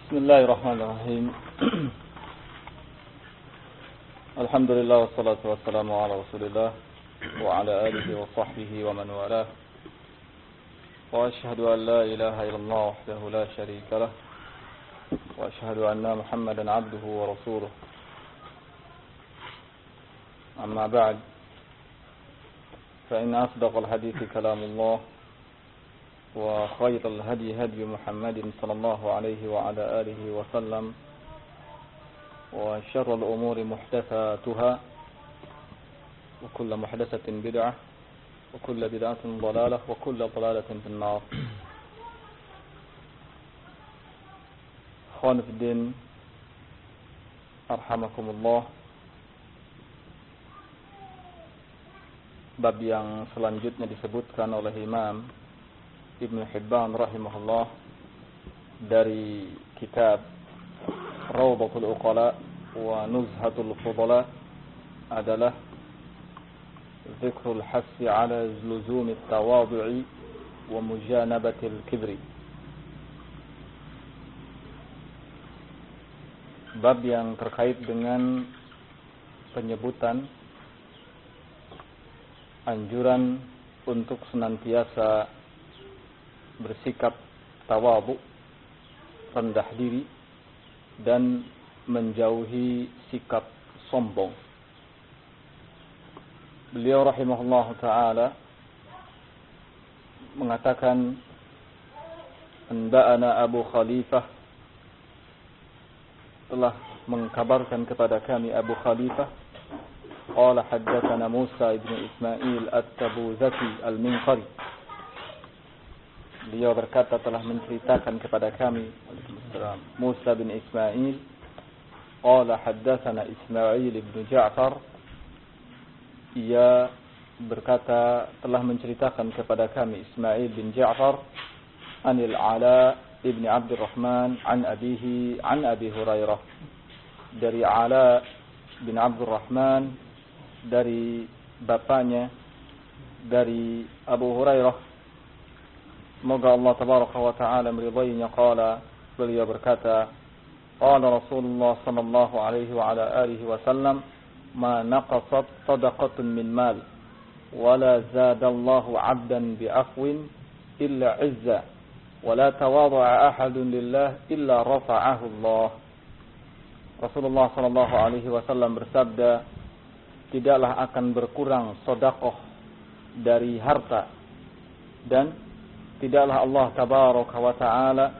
بسم الله الرحمن الرحيم الحمد لله والصلاة والسلام على رسول الله وعلى آله وصحبه ومن والاه وأشهد أن لا إله إلا الله وحده لا شريك له وأشهد أن محمدا عبده ورسوله أما بعد فإن أصدق الحديث كلام الله وخير الهدي هدي محمد صلى الله عليه وعلى آله وسلم وشر الأمور محدثاتها وكل محدثة بدعة وكل بدعة ضلالة وكل ضلالة في النار. أخوان في الدين أرحمكم الله. Bab yang selanjutnya disebutkan oleh Imam Ibn Hibban rahimahullah dari kitab Rawdatul Uqala wa Nuzhatul Fudala adalah Zikrul Hassi ala Luzumit Tawadu'i wa Mujanabatil Kibri. Bab yang terkait dengan penyebutan anjuran untuk senantiasa bersikap tawadhu, rendah diri, dan menjauhi sikap sombong. Beliau rahimahullah ta'ala mengatakan, Anba'ana Abu Khalifah, telah mengkabarkan kepada kami Abu Khalifah, Qala haddatsana Musa ibn Ismail at-Tabuzaki al-Minqari. Beliau berkata telah menceritakan kepada kami Musa bin Ismail. Qala haddatsana Ismail ibn Ja'far. Ia berkata telah menceritakan kepada kami Ismail bin Ja'far anil Ala ibn Abdurrahman an abihi an Abi Hurairah. Dari Ala bin Abdurrahman, dari bapaknya, dari Abu Hurairah, semoga Allah tabaraka wa ta'ala meridainya. Qala, beliau berkata, qala Rasulullah sallallahu alaihi wa ala alihi wa sallam, ma naqasat sadaqatun min mal wala zadallahu 'abdan bi'afwin illa 'izza wala tawadha'a ahadun lillah illa rafa'ahu Allah. Rasulullah sallallahu alaihi wasallam bersabda, tidaklah akan berkurang sedekah dari harta, dan tidaklah Allah tabaraka wa taala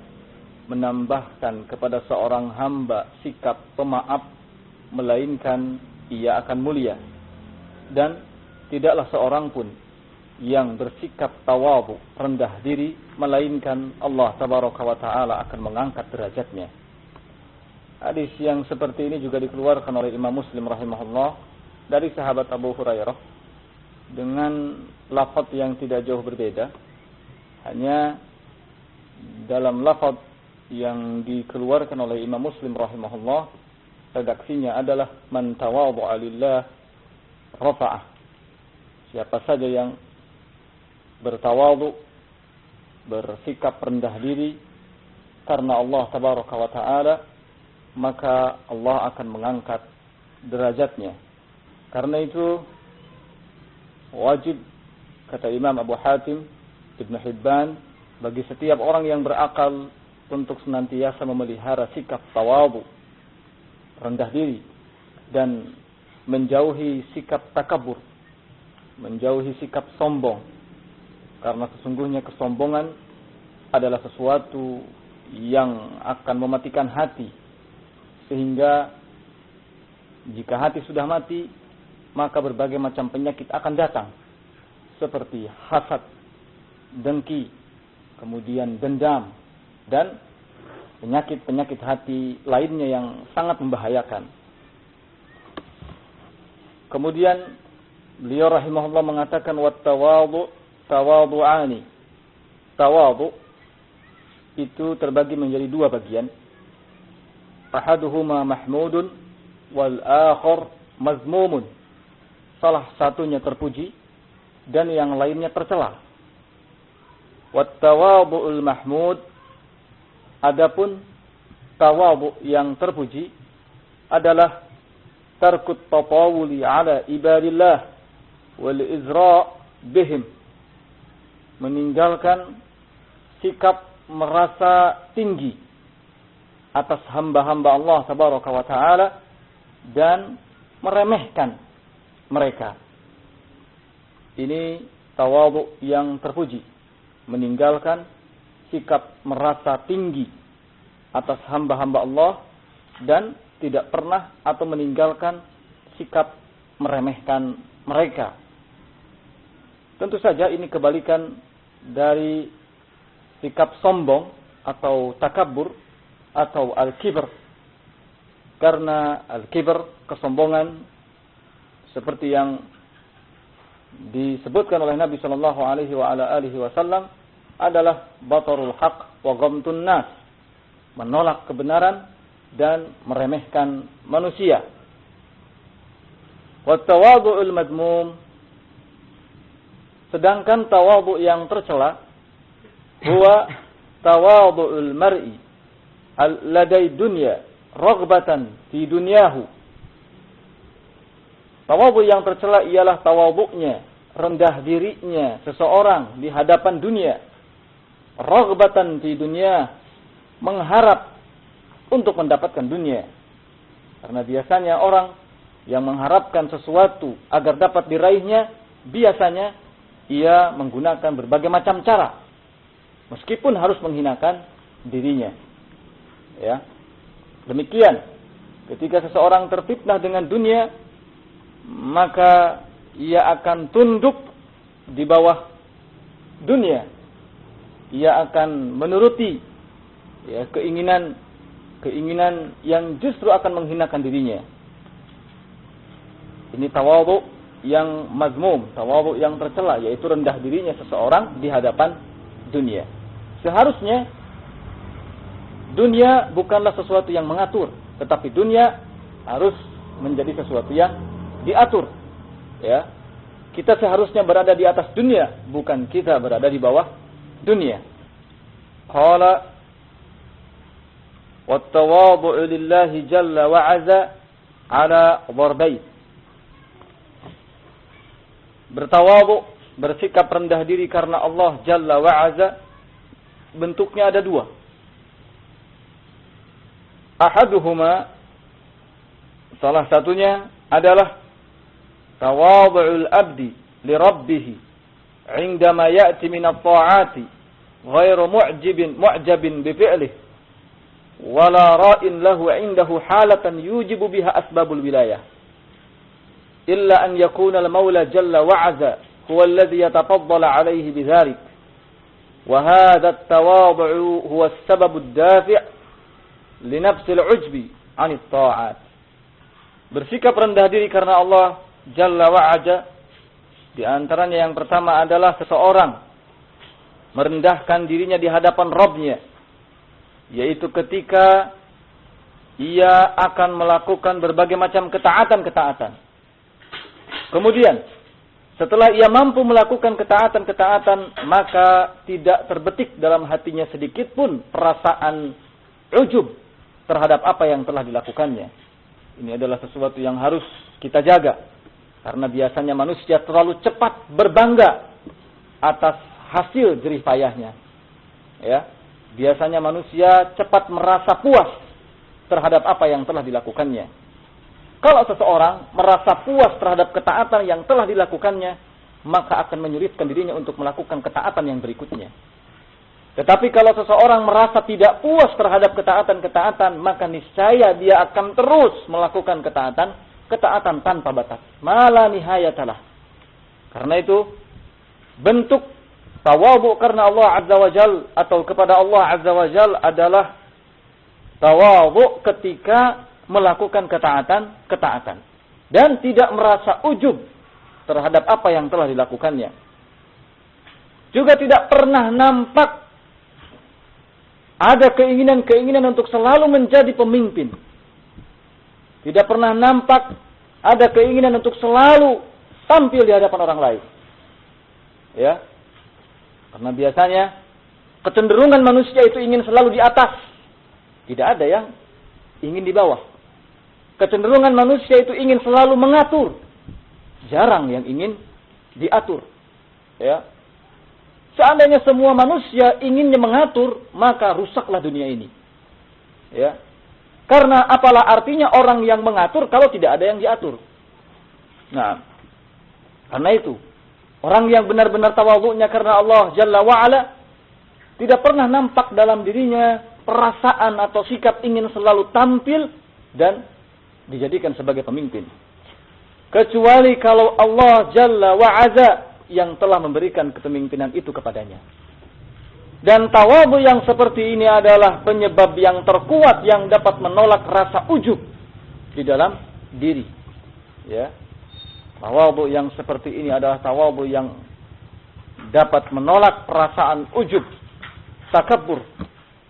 menambahkan kepada seorang hamba sikap pemaaf melainkan ia akan mulia, dan tidaklah seorang pun yang bersikap tawadhu, rendah diri, melainkan Allah tabaraka wa taala akan mengangkat derajatnya. Hadis yang seperti ini juga dikeluarkan oleh Imam Muslim rahimahullah dari sahabat Abu Hurairah dengan lafaz yang tidak jauh berbeda. Hanya dalam lafaz yang dikeluarkan oleh Imam Muslim rahimahullah, redaksinya adalah man tawadhu'a lillah rafa'ah. Siapa saja yang bertawadhu, bersikap rendah diri karena Allah tabaraka wa taala, maka Allah akan mengangkat derajatnya. Karena itu wajib, kata Imam Abu Hatim Ibn Hibban, bagi setiap orang yang berakal untuk senantiasa memelihara sikap tawadhu, rendah diri, dan menjauhi sikap takabur, menjauhi sikap sombong. Karena sesungguhnya kesombongan adalah sesuatu yang akan mematikan hati, sehingga jika hati sudah mati, maka berbagai macam penyakit akan datang, seperti hasad, dengki, kemudian dendam, dan penyakit-penyakit hati lainnya yang sangat membahayakan. Kemudian beliau rahimahullah mengatakan, wat-tawadhu tawadhu'ani. Tawadhu itu terbagi menjadi dua bagian. Ahaduhuma mahmudun wal akhar mazmumun. Salah satunya terpuji dan yang lainnya tercela. Wat tawadhu'ul mahmud, adapun tawadhu yang terpuji adalah tarkut tatawuli ala ibadillah wal izra' bihim, meninggalkan sikap merasa tinggi atas hamba-hamba Allah tabaraka wa taala dan meremehkan mereka. Ini tawadhu yang terpuji, meninggalkan sikap merasa tinggi atas hamba-hamba Allah dan tidak pernah atau meninggalkan sikap meremehkan mereka. Tentu saja ini kebalikan dari sikap sombong atau takabbur atau al-kibr. Karena al-kibr, kesombongan, seperti yang disebutkan oleh Nabi sallallahu alaihi wasallam, adalah batarul haq wa ghamtun nas, menolak kebenaran dan meremehkan manusia. Wa tawadhu'ul madmum, sedangkan tawadhu yang tercela huwa tawadhu'ul mar'i ladai dunya raghbatan fi dunyahu. Tawadhu yang tercela ialah tawadhu'nya, rendah dirinya seseorang di hadapan dunia, raghbatan fi dunya, mengharap untuk mendapatkan dunia. Karena biasanya orang yang mengharapkan sesuatu agar dapat diraihnya, biasanya ia menggunakan berbagai macam cara, meskipun harus menghinakan dirinya. Ya. Demikian, ketika seseorang terfitnah dengan dunia, maka ia akan tunduk di bawah dunia. Ia akan menuruti keinginan yang justru akan menghinakan dirinya. Ini tawadhu yang mazmum, tawadhu yang tercela, yaitu rendah dirinya seseorang di hadapan dunia. Seharusnya dunia bukanlah sesuatu yang mengatur, tetapi dunia harus menjadi sesuatu yang diatur. Ya. Kita seharusnya berada di atas dunia, bukan kita berada di bawah dunia. Qala wat-tawadhu'u lillahi jalla wa 'azza 'ala dharbayn. Bertawadhu, bersikap rendah diri karena Allah jalla wa 'azza, bentuknya ada dua. Ahaduhuma, salah satunya adalah tawadhu'ul abdi li rabbih 'indama ya'ti min at-ta'ati ghairu mu'jabin bi fi'lihi wala ra'in lahu 'indahu halatan yujibu biha asbabul wilayah illa an yakuna al-maula jalla wa 'azza huwa alladhi yatafaddala 'alayhi bidzalik wa hadha at-tawadhu huwa as-sababu ad-dafi' li nafsil 'ujbi 'ani at-ta'at. Bersikap rendah diri karena Allah jalla wa 'azza, di antaranya yang pertama adalah seseorang merendahkan dirinya di hadapan Rabb-Nya, yaitu ketika ia akan melakukan berbagai macam ketaatan-ketaatan. Kemudian, setelah ia mampu melakukan ketaatan-ketaatan, maka tidak terbetik dalam hatinya sedikit pun perasaan ujub terhadap apa yang telah dilakukannya. Ini adalah sesuatu yang harus kita jaga. Karena biasanya manusia terlalu cepat berbangga atas hasil jerih payahnya. Ya, biasanya manusia cepat merasa puas terhadap apa yang telah dilakukannya. Kalau seseorang merasa puas terhadap ketaatan yang telah dilakukannya, maka akan menyulitkan dirinya untuk melakukan ketaatan yang berikutnya. Tetapi kalau seseorang merasa tidak puas terhadap ketaatan-ketaatan, maka niscaya dia akan terus melakukan ketaatan tanpa batas. Mala nihayatalah. Karena itu, bentuk tawadhu karena Allah Azza wa Jal atau kepada Allah Azza wa Jal adalah tawadhu ketika melakukan ketaatan dan tidak merasa ujub terhadap apa yang telah dilakukannya. Juga tidak pernah nampak ada keinginan untuk selalu menjadi pemimpin. Tidak pernah nampak ada keinginan untuk selalu tampil di hadapan orang lain. Ya. Karena biasanya kecenderungan manusia itu ingin selalu di atas. Tidak ada yang ingin di bawah. Kecenderungan manusia itu ingin selalu mengatur. Jarang yang ingin diatur. Ya. Seandainya semua manusia inginnya mengatur, maka rusaklah dunia ini. Ya. Karena apalah artinya orang yang mengatur kalau tidak ada yang diatur. Nah, karena itu, orang yang benar-benar tawadhu'nya karena Allah Jalla wa'ala, tidak pernah nampak dalam dirinya perasaan atau sikap ingin selalu tampil dan dijadikan sebagai pemimpin. Kecuali kalau Allah Jalla wa'ala yang telah memberikan kepemimpinan itu kepadanya. Dan tawadhu yang seperti ini adalah penyebab yang terkuat yang dapat menolak rasa ujub di dalam diri. Ya. Tawadhu yang seperti ini adalah tawadhu yang dapat menolak perasaan ujub, takabbur,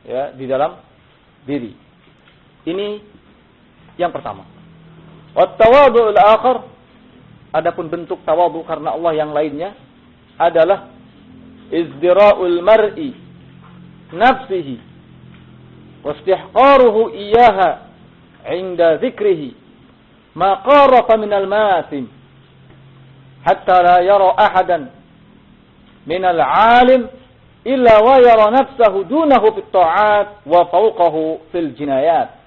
ya, di dalam diri. Ini yang pertama. Wat tawadhu al-akhar, adapun bentuk tawadhu karena Allah yang lainnya adalah izdira'ul mar'i nafsihi wastihqaruhu iyyaha 'inda dzikrihi ma qarafa minal masim hatta la yara ahadan minal 'alim illa wa yara nafsahu dunahu fit ta'at wa fawqahu fil jinayat.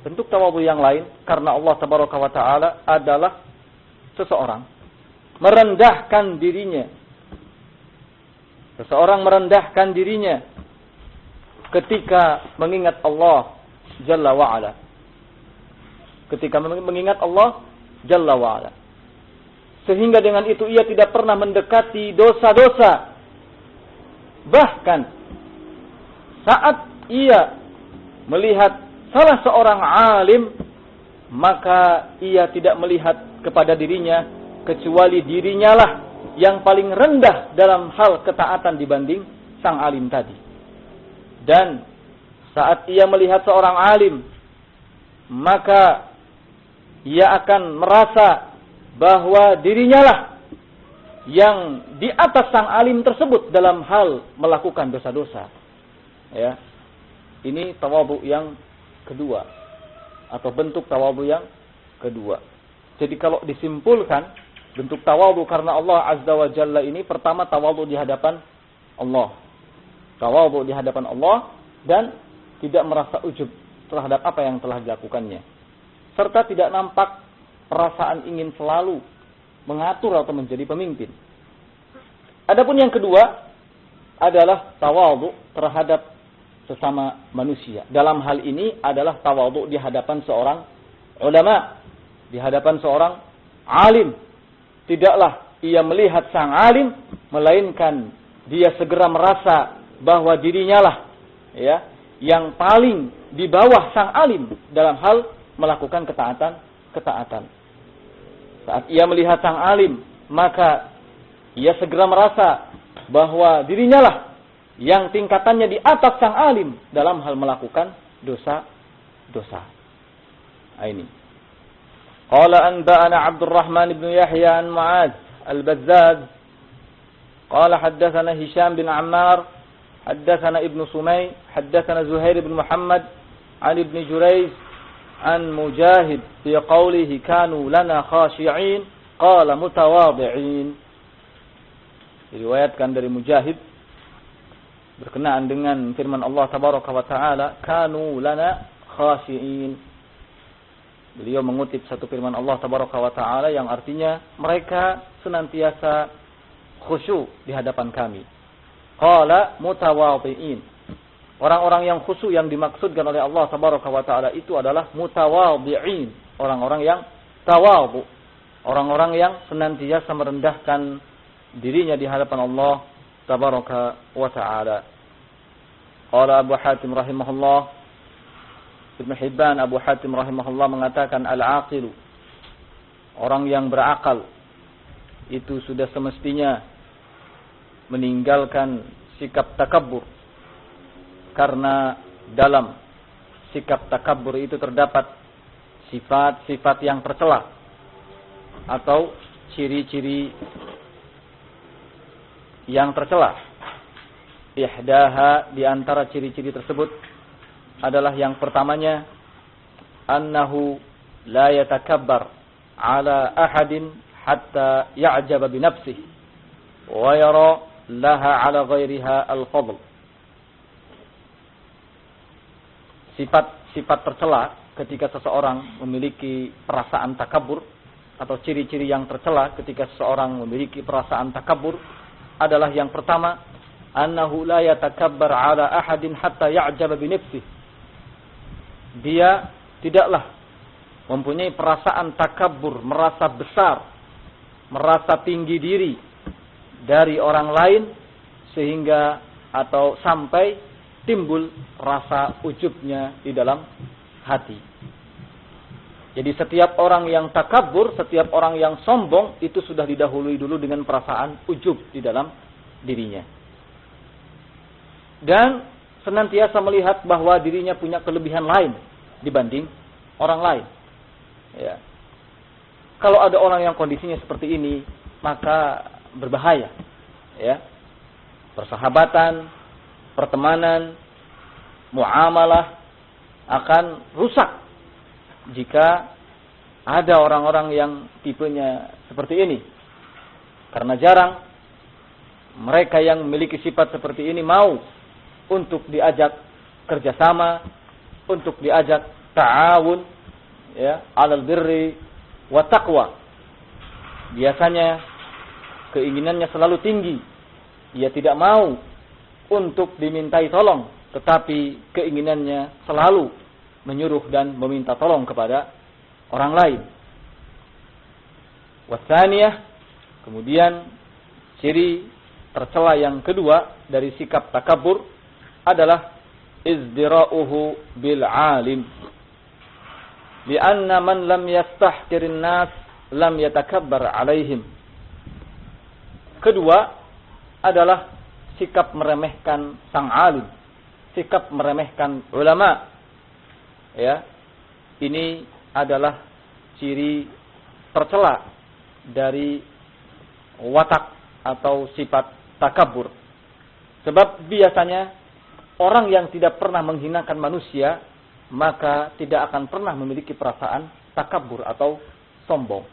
Bentuk tawadhu yang lain karena Allah tabaraka wa taala adalah seseorang merendahkan dirinya. Seseorang merendahkan dirinya ketika mengingat Allah Jalla wa'ala. Ketika mengingat Allah Jalla wa'ala. Sehingga dengan itu ia tidak pernah mendekati dosa-dosa. Bahkan saat ia melihat salah seorang alim, maka ia tidak melihat kepada dirinya kecuali dirinya lah yang paling rendah dalam hal ketaatan dibanding sang alim tadi. Dan saat ia melihat seorang alim, maka ia akan merasa bahwa dirinya lah yang di atas sang alim tersebut dalam hal melakukan dosa-dosa. Ya. Ini tawadhu yang kedua atau bentuk tawadhu yang kedua. Jadi kalau disimpulkan bentuk tawadhu karena Allah Azza wa Jalla ini pertama tawadhu di hadapan Allah. Tawadhu di hadapan Allah dan tidak merasa ujub terhadap apa yang telah dilakukannya. Serta tidak nampak perasaan ingin selalu mengatur atau menjadi pemimpin. Adapun yang kedua adalah tawadhu terhadap sesama manusia. Dalam hal ini adalah tawadhu di hadapan seorang ulama, di hadapan seorang alim. Tidaklah ia melihat sang alim, melainkan dia segera merasa bahwa dirinya lah ya yang paling di bawah sang alim dalam hal melakukan ketaatan. Saat ia melihat sang alim, maka ia segera merasa bahwa dirinya lah yang tingkatannya di atas sang alim dalam hal melakukan dosa-dosa. Ini. قال أنبأنا عبد الرحمن بن يحيى عن معاذ البزاز قال حدثنا هشام بن عمار حدثنا ابن سمي حدثنا زهير بن محمد عن ابن جريج عن مجاهد في قوله كانوا لنا خاشعين قال متواضعين. Diriwayatkan dari Mujahid berkenaan dengan firman Allah tabaraka wa taala kanu lana khashi'in. Beliau mengutip satu firman Allah tabaraka wa taala yang artinya mereka senantiasa khusyuk di hadapan kami. Qala mutawadhi'in. Orang-orang yang khusyuk yang dimaksudkan oleh Allah tabaraka wa taala itu adalah mutawadhi'in, orang-orang yang tawadhu, orang-orang yang senantiasa merendahkan dirinya di hadapan Allah tabaraka wa taala. Qala Abu Hatim rahimahullah, Ibn Hibban Abu Hatim rahimahullah mengatakan al-aqilu, orang yang berakal itu sudah semestinya meninggalkan sikap takabbur, karena dalam sikap takabbur itu terdapat sifat-sifat yang tercela atau ciri-ciri yang tercela. Ihdaha, di antara ciri-ciri tersebut adalah yang pertamanya, annahu la yatakabbar ala ahadin hatta ya'jaba bi nafsihi wa yara laha ala ghairiha al-fadl. Sifat tercela ketika seseorang memiliki perasaan takabur, atau ciri-ciri yang tercela ketika seseorang memiliki perasaan takabur adalah yang pertama, annahu la yatakabbar ala ahadin hatta ya'jaba bi nafsihi. Dia tidaklah mempunyai perasaan takabur, merasa besar, merasa tinggi diri dari orang lain sehingga atau sampai timbul rasa ujubnya di dalam hati. Jadi setiap orang yang takabur, setiap orang yang sombong itu sudah didahului dulu dengan perasaan ujub di dalam dirinya. Dan senantiasa melihat bahwa dirinya punya kelebihan lain dibanding orang lain. Ya. Kalau ada orang yang kondisinya seperti ini, maka berbahaya. Ya. Persahabatan, pertemanan, muamalah akan rusak jika ada orang-orang yang tipenya seperti ini. Karena jarang mereka yang memiliki sifat seperti ini mau untuk diajak kerjasama, untuk diajak ta'awun, ya, alal birri wa taqwa. Biasanya keinginannya selalu tinggi. Ia tidak mau untuk dimintai tolong, tetapi keinginannya selalu menyuruh dan meminta tolong kepada orang lain. Wasaniyah, kemudian ciri tercela yang kedua dari sikap takabur adalah izdira'uhu bil alim. Lianna man lam yastahkirin nas lam yatakabbar alaihim. Kedua adalah sikap meremehkan sang alim, sikap meremehkan ulama. Ya, ini adalah ciri tercela dari watak atau sifat takabur. Sebab biasanya orang yang tidak pernah menghinakan manusia, maka tidak akan pernah memiliki perasaan takabur atau sombong.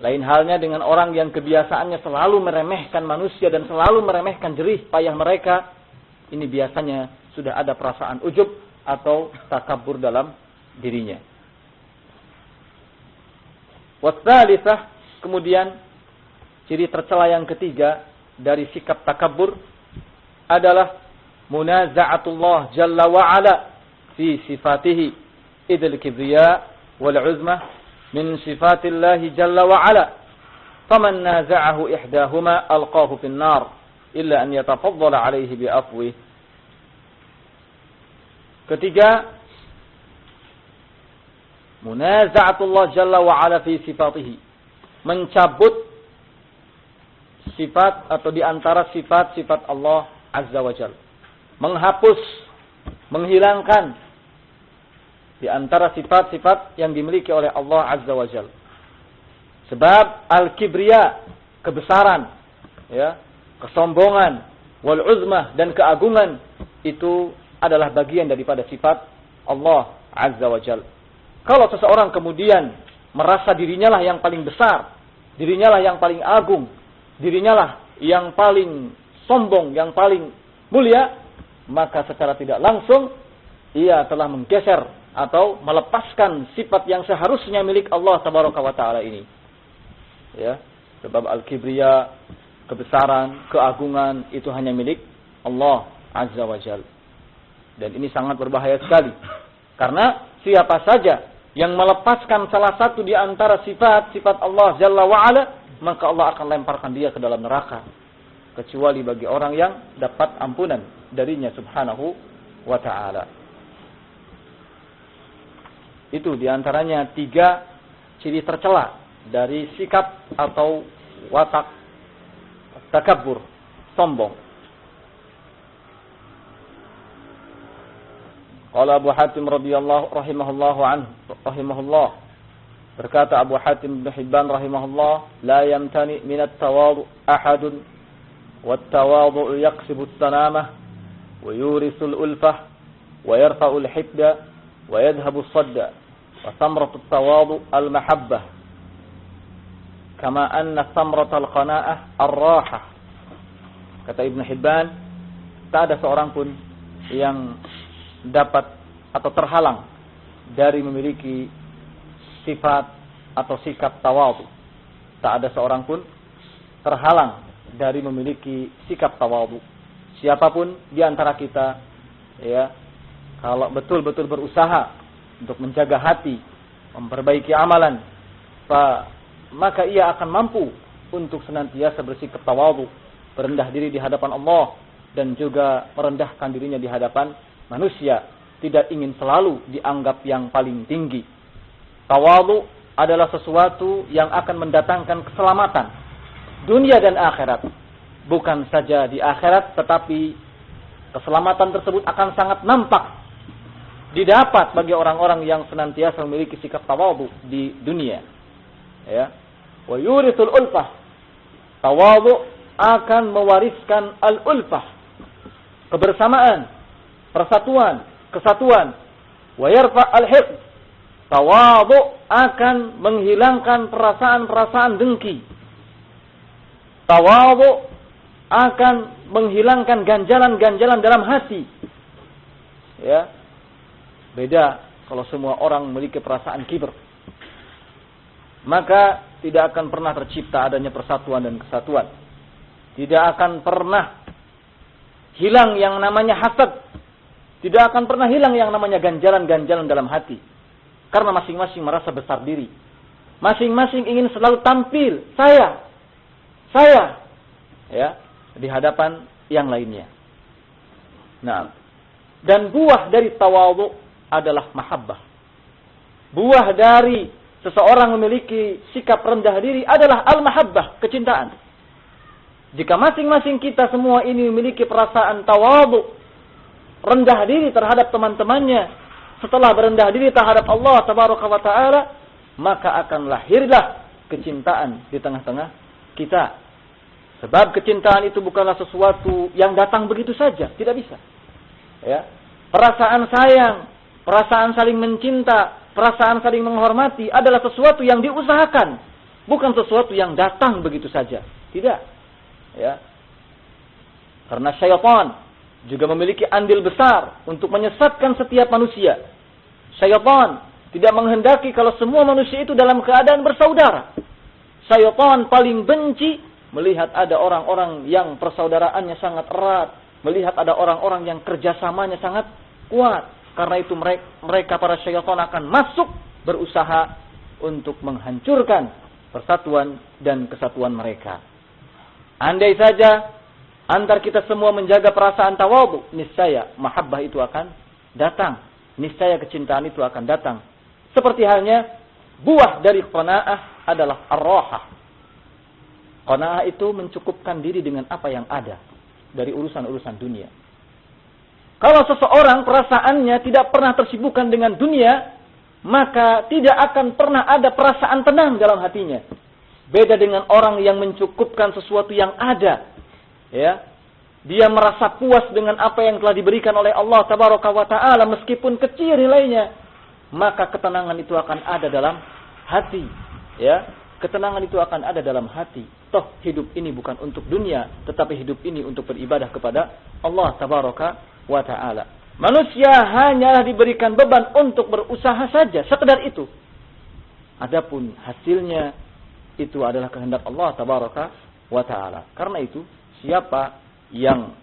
Lain halnya dengan orang yang kebiasaannya selalu meremehkan manusia dan selalu meremehkan jerih payah mereka, ini biasanya sudah ada perasaan ujub atau takabur dalam dirinya. Wasalitsah, kemudian ciri tercela yang ketiga dari sikap takabur adalah munaza'atullah jalla wa ala fi sifatihi, idil kibriya wal uzmah min sifatillahi jalla wa ala, faman naza'ahu ihdahuma alqahu fin nar illa an yatafaddala alaihi bi afwih. Ketiga, munaza'atullah jalla wa ala fi sifatihi, mencabut sifat atau di antara sifat-sifat Allah azza wa jalla, menghapus, menghilangkan di antara sifat-sifat yang dimiliki oleh Allah azza wa jalla. Sebab al-kibriya, kebesaran, ya, kesombongan, wal uzmah, dan keagungan itu adalah bagian daripada sifat Allah azza wa jalla. Kalau seseorang kemudian merasa dirinya lah yang paling besar, dirinya lah yang paling agung, dirinya lah yang paling sombong, yang paling mulia, maka secara tidak langsung ia telah menggeser atau melepaskan sifat yang seharusnya milik Allah tabaraka wa taala ini. Ya, sebab al-kibriya, kebesaran, keagungan itu hanya milik Allah azza wa jalla. Dan ini sangat berbahaya sekali. Karena siapa saja yang melepaskan salah satu di antara sifat-sifat Allah jalla wa ala, maka Allah akan lemparkan dia ke dalam neraka. Kecuali bagi orang yang dapat ampunan darinya subhanahu wa ta'ala. Itu diantaranya 3 ciri tercela dari sikap atau watak takabur, sombong. Qala Abu Hatim radhiyallahu rahimahullah, berkata Abu Hatim bin Hibban rahimahullah, la yamtani min at-tawadhu ahadun wat-tawadhu yaqsibu as-salamah wa yurisu al-ulfah wa yarfa'ul hibda wa yadhhabu sadda wa thamratut tawadu al-mahabbah kama anna thamratal qana'ah ar-rahah. Kata Ibnu Hibban, tak ada seorang pun yang dapat atau terhalang dari memiliki sifat atau sikap tawadhu. Tak ada seorang pun terhalang dari memiliki sikap tawadhu. Siapapun di antara kita, ya, kalau betul-betul berusaha untuk menjaga hati, memperbaiki amalan, maka ia akan mampu untuk senantiasa bersikap tawadhu, berendah diri di hadapan Allah dan juga merendahkan dirinya di hadapan manusia, tidak ingin selalu dianggap yang paling tinggi. Tawadhu adalah sesuatu yang akan mendatangkan keselamatan dunia dan akhirat. Bukan saja di akhirat, tetapi keselamatan tersebut akan sangat nampak didapat bagi orang-orang yang senantiasa memiliki sikap tawadhu di dunia. Ya. Wa yurithul ulfah. Tawadhu akan mewariskan al-ulfah, kebersamaan, persatuan, kesatuan. Wa yarfa al-hiqd. Tawadhu akan menghilangkan perasaan-perasaan dengki. Tawadhu akan menghilangkan ganjalan-ganjalan dalam hati. Ya. Beda kalau semua orang memiliki perasaan kibr. Maka tidak akan pernah tercipta adanya persatuan dan kesatuan. Tidak akan pernah hilang yang namanya hasad. Tidak akan pernah hilang yang namanya ganjalan-ganjalan dalam hati. Karena masing-masing merasa besar diri. Masing-masing ingin selalu tampil. Saya. Ya, di hadapan yang lainnya. Nah, dan buah dari tawadhu adalah mahabbah. Buah dari seseorang memiliki sikap rendah diri adalah al-mahabbah, kecintaan. Jika masing-masing kita semua ini memiliki perasaan tawadhu, rendah diri terhadap teman-temannya, setelah berendah diri terhadap Allah tabaraka wa ta'ala, maka akan lahirlah kecintaan di tengah-tengah kita. Sebab kecintaan itu bukanlah sesuatu yang datang begitu saja, tidak bisa. Ya. Perasaan sayang, perasaan saling mencinta, perasaan saling menghormati adalah sesuatu yang diusahakan, bukan sesuatu yang datang begitu saja. Tidak. Ya. Karena syaitan juga memiliki andil besar untuk menyesatkan setiap manusia. Syaitan tidak menghendaki kalau semua manusia itu dalam keadaan bersaudara. Syaitan paling benci melihat ada orang-orang yang persaudaraannya sangat erat, melihat ada orang-orang yang kerjasamanya sangat kuat. Karena itu mereka para syaitan akan masuk berusaha untuk menghancurkan persatuan dan kesatuan mereka. Andai saja antar kita semua menjaga perasaan tawadhu, niscaya mahabbah itu akan datang. Niscaya kecintaan itu akan datang. Seperti halnya buah dari qanaah adalah ar-rahah. Qanaah itu mencukupkan diri dengan apa yang ada dari urusan-urusan dunia. Kalau seseorang perasaannya tidak pernah tersibukkan dengan dunia, maka tidak akan pernah ada perasaan tenang dalam hatinya. Beda dengan orang yang mencukupkan sesuatu yang ada. Ya. Dia merasa puas dengan apa yang telah diberikan oleh Allah tabaraka wa ta'ala meskipun kecil nilainya. Maka ketenangan itu akan ada dalam hati. Ya. Ketenangan itu akan ada dalam hati. Toh hidup ini bukan untuk dunia, tetapi hidup ini untuk beribadah kepada Allah tabaraka wa ta'ala. Manusia hanyalah diberikan beban untuk berusaha saja, sekedar itu. Adapun hasilnya itu adalah kehendak Allah tabaraka wa ta'ala. Karena itu, siapa yang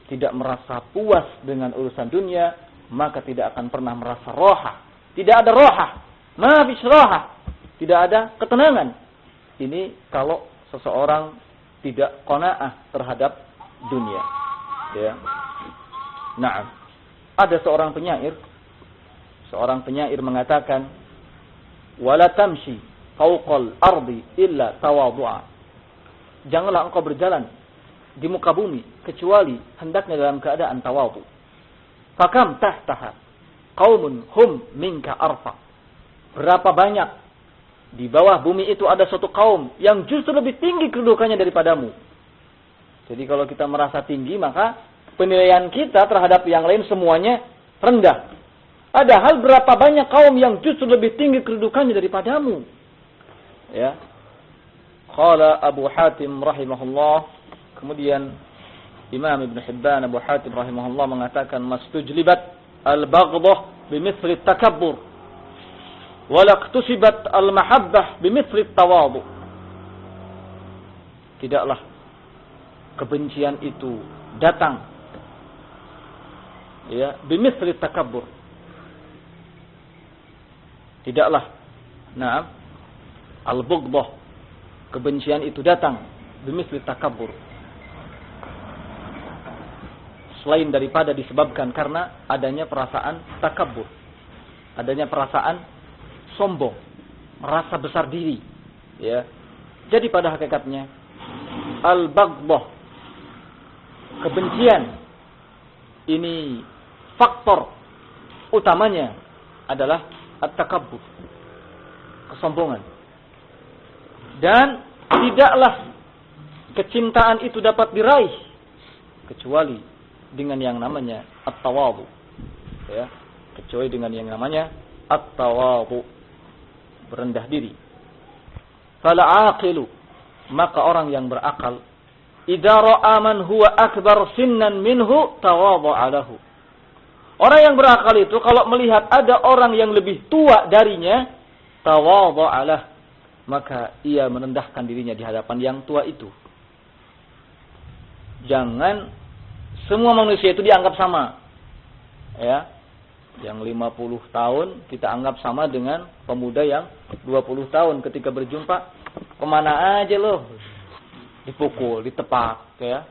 tidak merasa puas dengan urusan dunia, maka tidak akan pernah merasa rohah. Tidak ada rohah. Mafis rohah. Tidak ada ketenangan. Ini kalau seseorang tidak qanaah terhadap dunia. Ya. Nah, ada seorang penyair mengatakan, "Wala tamshi fawqal ardi illa tawadhu'a." Janganlah engkau berjalan di muka bumi kecuali hendaknya dalam keadaan tawadhu. Fakam tahtaha qaumun hum minka arfa. Berapa banyak di bawah bumi itu ada suatu kaum yang justru lebih tinggi kedudukannya daripadamu. Jadi kalau kita merasa tinggi, maka penilaian kita terhadap yang lain semuanya rendah. Padahal berapa banyak kaum yang justru lebih tinggi kedudukannya daripadamu. Ya. Qala Abu Hatim rahimahullah, kemudian Imam Ibn Hibban Abu Hatim rahimahullah mengatakan mastujlibat al-baghdhah bimithli at-takabbur wa laqtusibat al-mahabbah bimithli at-tawadhu. Tidaklah kebencian itu datang ya bimithli at-takabbur. Tidaklah al-baghdhah, kebencian itu datang bimithli takabbur, selain daripada disebabkan karena adanya perasaan takabbur, adanya perasaan sombong, merasa besar diri, ya. Jadi pada hakikatnya al-baghdhah, kebencian ini faktor utamanya adalah at-takabbur, kesombongan. Dan tidaklah kecintaan itu dapat diraih kecuali dengan yang namanya at-tawadhu, ya, kecuali dengan yang namanya at-tawadhu, berendah diri. Fala aqilu, maka orang yang berakal, idza ra'a man huwa akbar sinnan minhu tawadha'a lahu. Orang yang berakal itu kalau melihat ada orang yang lebih tua darinya, tawadha'a lahu, maka ia merendahkan dirinya di hadapan yang tua itu. Jangan semua manusia itu dianggap sama. Ya. Yang 50 tahun kita anggap sama dengan pemuda yang 20 tahun ketika berjumpa, kemana aja loh? Dipukul, ditepak, ya.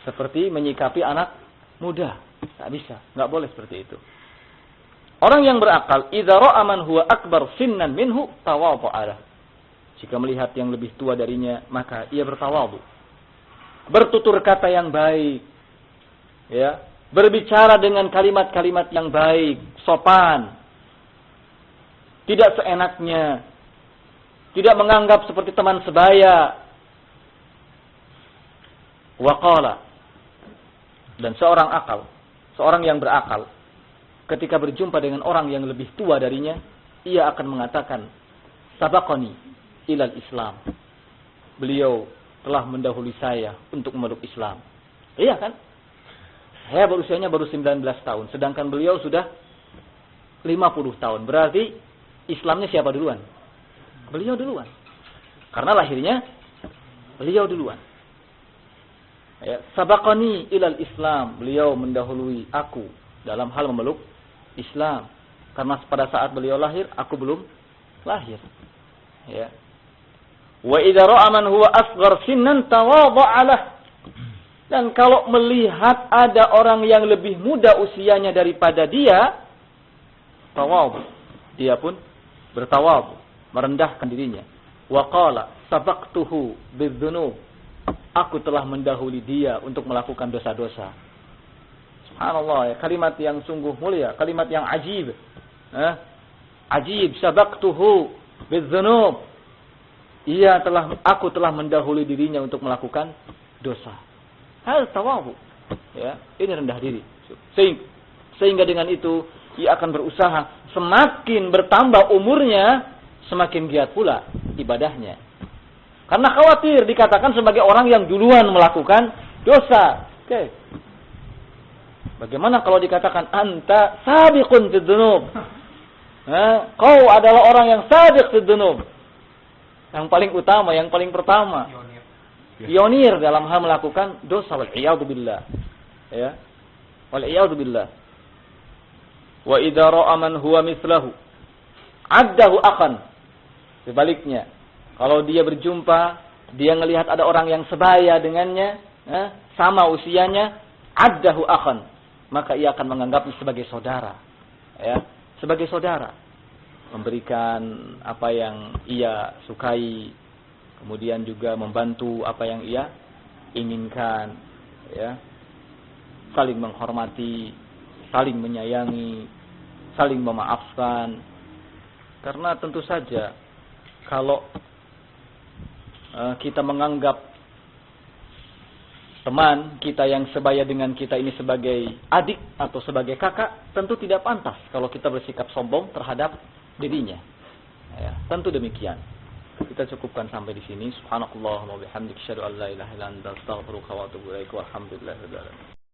Seperti menyikapi anak muda. Tak bisa, enggak boleh seperti itu. Orang yang berakal, idza ra'a man huwa akbar sinnan minhu tawadha'a. Jika melihat yang lebih tua darinya, maka ia bertawadhu. Bertutur kata yang baik. Ya, berbicara dengan kalimat-kalimat yang baik, sopan. Tidak seenaknya. Tidak menganggap seperti teman sebaya. Wa qala. Dan seorang akal, seorang yang berakal, ketika berjumpa dengan orang yang lebih tua darinya, ia akan mengatakan, sabaqani ilal Islam. Beliau telah mendahului saya untuk memeluk Islam. Iya kan? Saya berusianya baru 19 tahun, sedangkan beliau sudah 50 tahun. Berarti Islamnya siapa duluan? Beliau duluan. Karena lahirnya beliau duluan. Ya, sabaqani ilal Islam. Beliau mendahului aku dalam hal memeluk Islam. Karena pada saat beliau lahir, aku belum lahir. Ya. Wa idza ra'a man huwa asghar sinnan tawadha'a lah. Dan kalau melihat ada orang yang lebih muda usianya daripada dia, tawadhu, dia pun bertawadhu, merendahkan dirinya. Wa qala sabaqtuhu bidzunub. Aku telah mendahului dia untuk melakukan dosa-dosa. Subhanallah, ya, kalimat yang sungguh mulia, kalimat yang ajib. Ajib, sabaqtuhu bidzunub. Aku telah mendahului dirinya untuk melakukan dosa. Hal tawadhu. Ya, ini rendah diri. Sehingga dengan itu ia akan berusaha, semakin bertambah umurnya, semakin giat pula ibadahnya. Karena khawatir dikatakan sebagai orang yang duluan melakukan dosa. Oke. Bagaimana kalau dikatakan anta sabiqun fid dzunub? Kau adalah orang yang sabiq fid dzunub. Yang paling utama, yang paling pertama. Pionir dalam hal melakukan dosa, wal iyadu billah. Ya. Wal iyadu billah. Wa idza ra'a man huwa mithlahu addahu akhan. Sebaliknya, kalau dia berjumpa, dia melihat ada orang yang sebaya dengannya, sama usianya, addahu akhan, maka ia akan menganggapnya sebagai saudara. Ya, sebagai saudara. Memberikan apa yang ia sukai, kemudian juga membantu apa yang ia inginkan, ya. Saling menghormati, saling menyayangi, saling memaafkan. Karena tentu saja kalau kita menganggap teman kita yang sebaya dengan kita ini sebagai adik atau sebagai kakak, tentu tidak pantas kalau kita bersikap sombong terhadap dirinya. Ya, tentu demikian. Kita cukupkan sampai di sini. Subhanallah wa bihamdihi asyhadu an la ilaha illa anta astaghfiruka wa atubu ilaik. Walhamdulillahirabbil alamin.